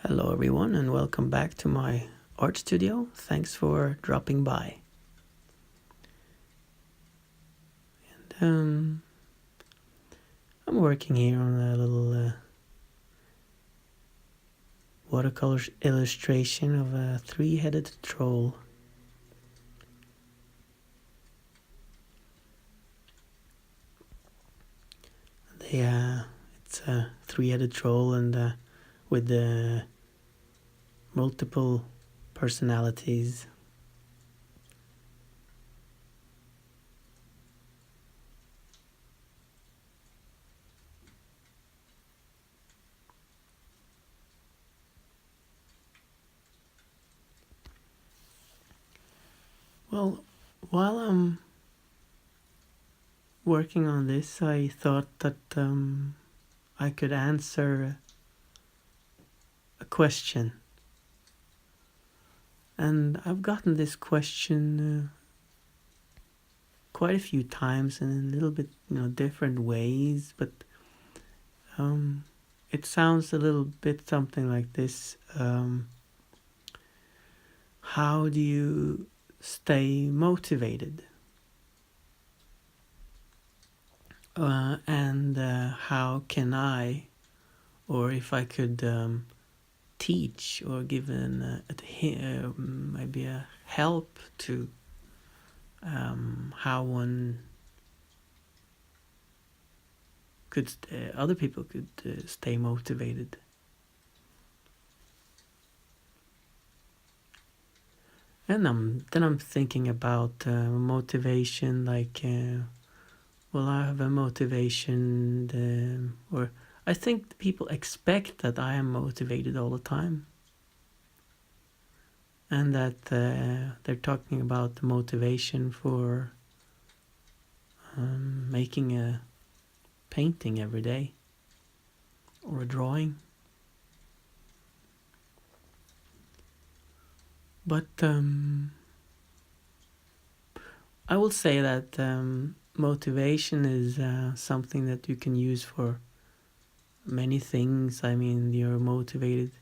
Hello, everyone, and welcome back to my art studio. Thanks for dropping by. And I'm working here on a little watercolor illustration of a three-headed troll. It's a three-headed troll, and with the multiple personalities. Well, while I'm working on this, I thought that I could answer a question. And I've gotten this question quite a few times in a little bit, different ways, but it sounds a little bit something like this. How do you stay motivated? And how can I, or if I could teach or give maybe a help to how one could, other people could stay motivated. And I'm thinking about motivation, like, I have a motivation, or I think people expect that I am motivated all the time. And that they're talking about the motivation for making a painting every day or a drawing. But I will say that motivation is something that you can use for many things. I mean, you're motivated.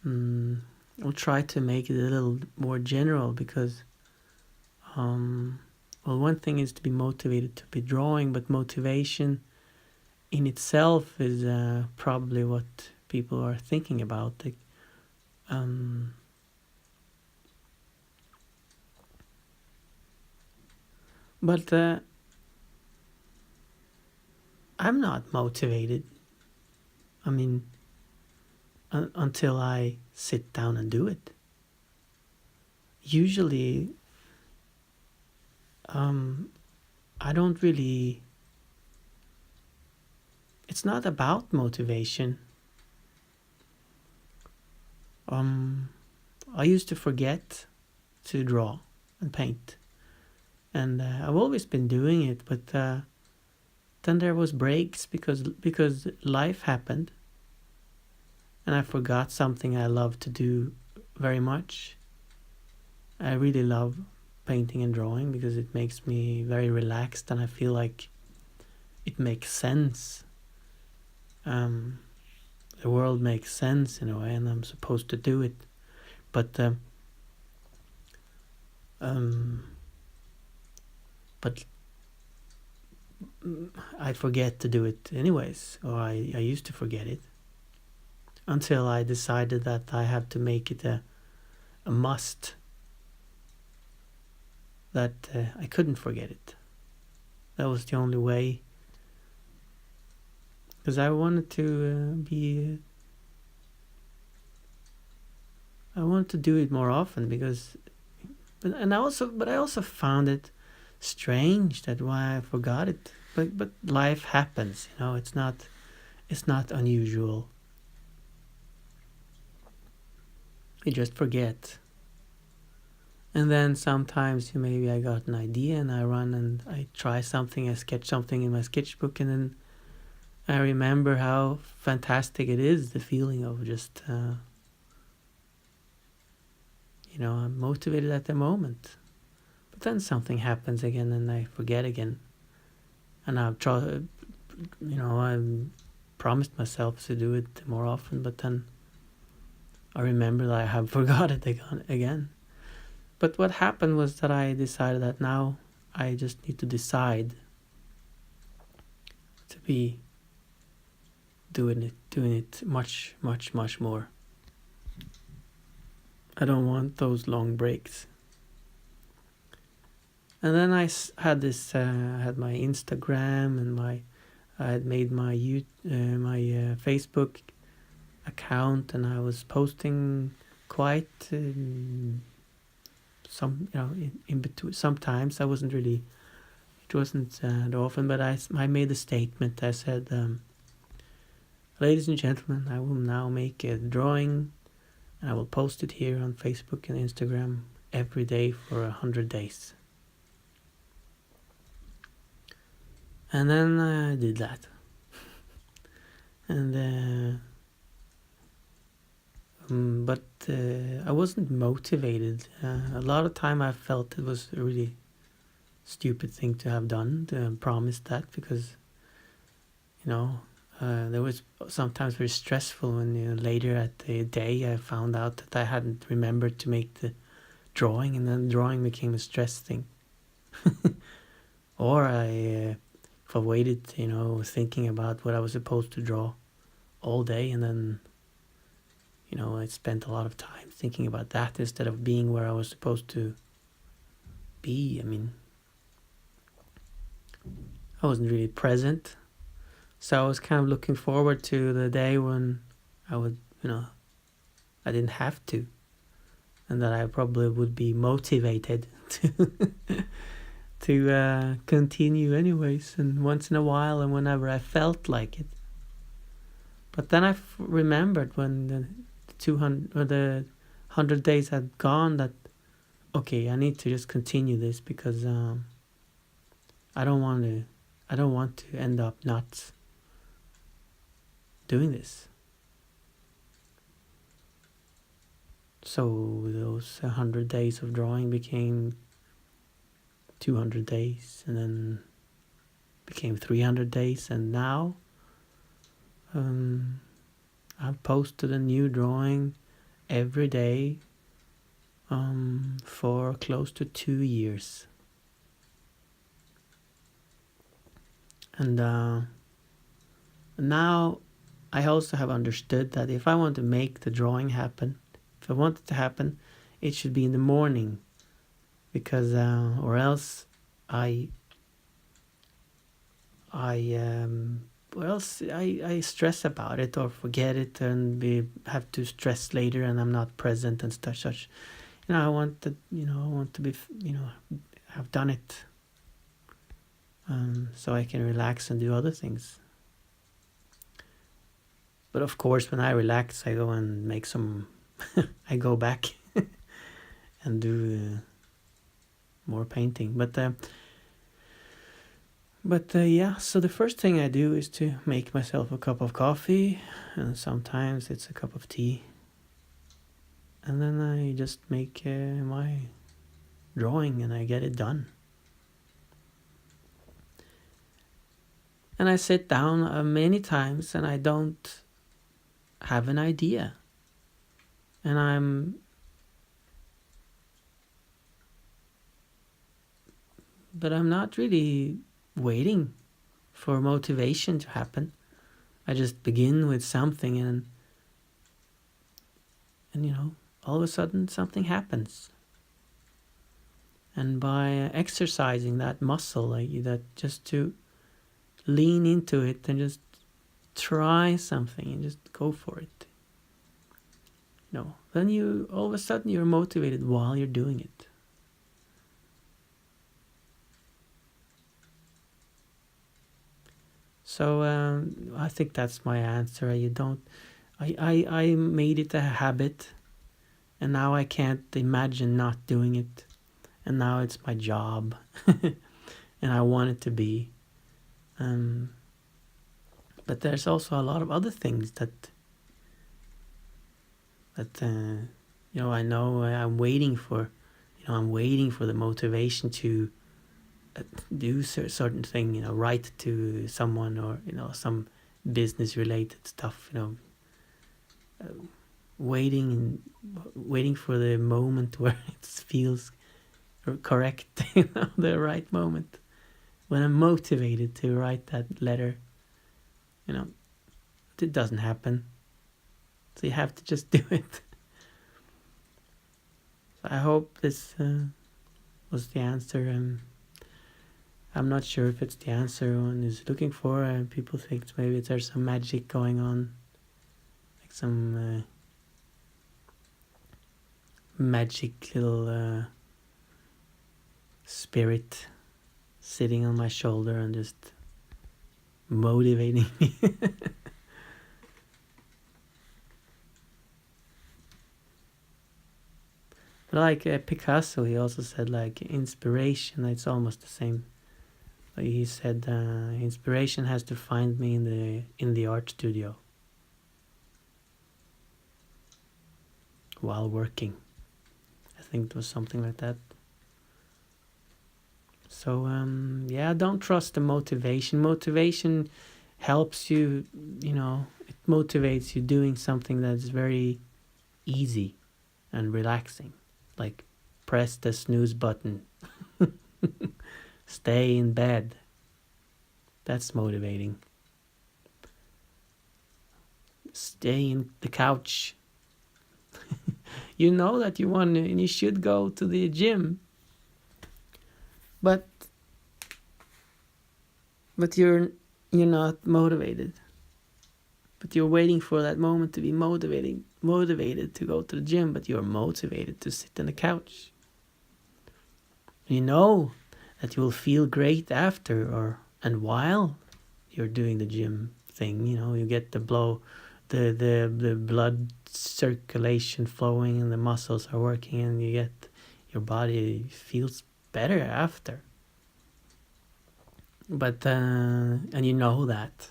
I'll try to make it a little more general because, one thing is to be motivated to be drawing, but motivation in itself is probably what people are thinking about. Like, but I'm not motivated. I mean, until I sit down and do it. Usually, I don't really. It's not about motivation. I used to forget to draw and paint, and I've always been doing it, but then there was breaks because life happened, and I forgot something I love to do very much. I really love painting and drawing because it makes me very relaxed, and I feel like it makes sense. The world makes sense in a way, and I'm supposed to do it. But I forget to do it anyways, or I used to forget it until I decided that I have to make it a must, that I couldn't forget it. That was the only way, because I wanted to I wanted to do it more often, but I also found it strange that why I forgot it. But life happens, it's not unusual. You just forget. And then sometimes maybe I got an idea and I run and I try something, I sketch something in my sketchbook, and then I remember how fantastic it is, the feeling of just, I'm motivated at the moment. But then something happens again and I forget again. And I've tried, I promised myself to do it more often, but then I remember that I have forgot it again. But what happened was that I decided that now I just need to decide to be doing it much, much, much more. I don't want those long breaks. And then I had this. I had my Instagram and I had made my Facebook account, and I was posting quite some in between. Sometimes I wasn't really. It wasn't that often, but I made a statement. I said, "Ladies and gentlemen, I will now make a drawing, and I will post it here on Facebook and Instagram every day for 100 days." And then I did that. And but I wasn't motivated. A lot of time I felt it was a really stupid thing to have done, to promise that, because there was sometimes very stressful when later at the day I found out that I hadn't remembered to make the drawing, and then drawing became a stress thing. Or if I waited, thinking about what I was supposed to draw all day, and then I spent a lot of time thinking about that instead of being where I was supposed to be. I mean, I wasn't really present. So I was kind of looking forward to the day when I would, I didn't have to. And that I probably would be motivated to continue anyways, and once in a while and whenever I felt like it. But then I remembered when the 200 or the 100 days had gone that, okay, I need to just continue this, because I don't want to end up not doing this. So those 100 days of drawing became 200 days, and then became 300 days, and now I've posted a new drawing every day for close to 2 years. And now I also have understood that if I want to make the drawing happen, if I want it to happen, it should be in the morning, because or else I stress about it or forget it, and have to stress later, and I'm not present and such. I want to be, have done it, so I can relax and do other things. But of course, when I relax, I go and make some. I go back and do more painting. But yeah, so the first thing I do is to make myself a cup of coffee, and sometimes it's a cup of tea. And then I just make my drawing, and I get it done. And I sit down many times, and I don't have an idea. And I'm not really waiting for motivation to happen. I just begin with something, and all of a sudden something happens. And by exercising that muscle, that just to lean into it and just try something and just go for it, then you all of a sudden you're motivated while you're doing it. So I think that's my answer. I made it a habit, and now I can't imagine not doing it. And now it's my job, and I want it to be. But there's also a lot of other things that I know I'm waiting for. I'm waiting for the motivation to do certain thing, write to someone, or some business related stuff, waiting for the moment where it feels correct, the right moment. When I'm motivated to write that letter, it doesn't happen. So you have to just do it. So I hope this was the answer. I'm not sure if it's the answer one is looking for. People think maybe there's some magic going on, like some magic little spirit sitting on my shoulder and just motivating me. But like Picasso, he also said like inspiration. It's almost the same. He said inspiration has to find me in the art studio while working. I think it was something like that. So yeah, don't trust the motivation. Motivation helps you, it motivates you doing something that's very easy and relaxing. Like press the snooze button. Stay in bed. That's motivating. Stay in the couch. You know that you want to, and you should go to the gym. But you're not motivated. But you're waiting for that moment to be motivated to go to the gym, but you're motivated to sit on the couch. You know that you will feel great after and while you're doing the gym thing. You get the blood circulation flowing and the muscles are working, and you get your body feels better after. But and you know that.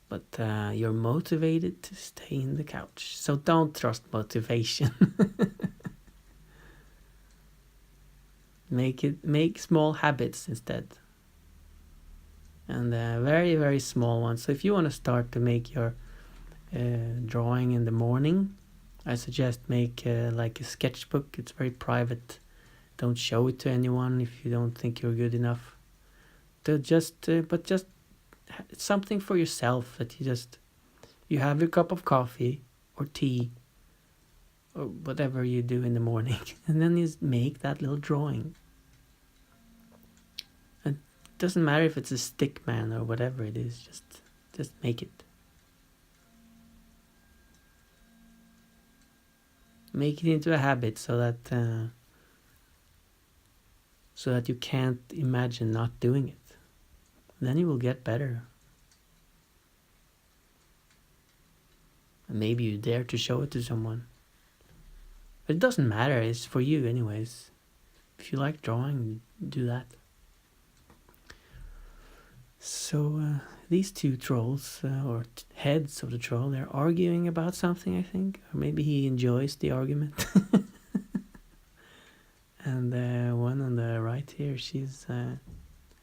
But you're motivated to stay in the couch. So don't trust motivation. Make small habits instead. And very, very small ones. So if you want to start to make your drawing in the morning, I suggest make like a sketchbook. It's very private. Don't show it to anyone if you don't think you're good enough. But just something for yourself that you have your cup of coffee or tea or whatever you do in the morning, and then you make that little drawing. And it doesn't matter if it's a stick man or whatever it is, just make it. Make it into a habit so that you can't imagine not doing it. Then you will get better. And maybe you dare to show it to someone. But it doesn't matter, it's for you anyways. If you like drawing, do that. So these two trolls, or heads of the troll, they're arguing about something, I think. Or maybe he enjoys the argument. And one on the right here, she's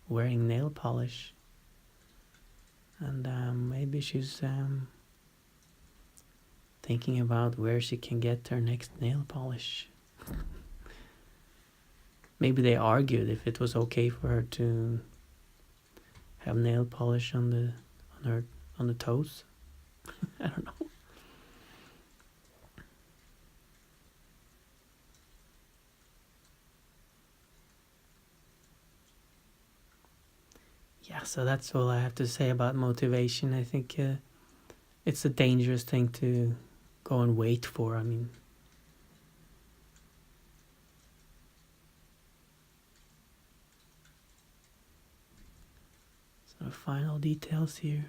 wearing nail polish. And maybe she's thinking about where she can get her next nail polish. Maybe they argued if it was okay for her to have nail polish on the toes. I don't know. Yeah, so that's all I have to say about motivation. I think it's a dangerous thing to go and wait for. I mean, so final details here.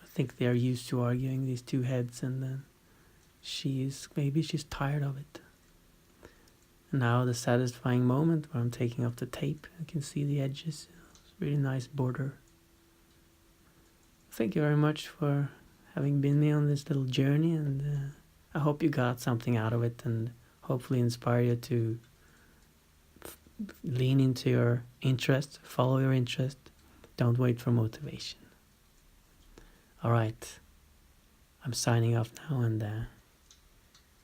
I think they are used to arguing, these two heads, and then maybe she's tired of it. And now the satisfying moment where I'm taking off the tape, I can see the edges. It's a really nice border. thank you very much for having been me on this little journey, and I hope you got something out of it, and hopefully inspire you to lean into your interest, follow your interest, don't wait for motivation. All right, I'm signing off now, and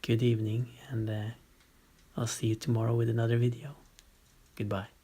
good evening, and I'll see you tomorrow with another video. Goodbye.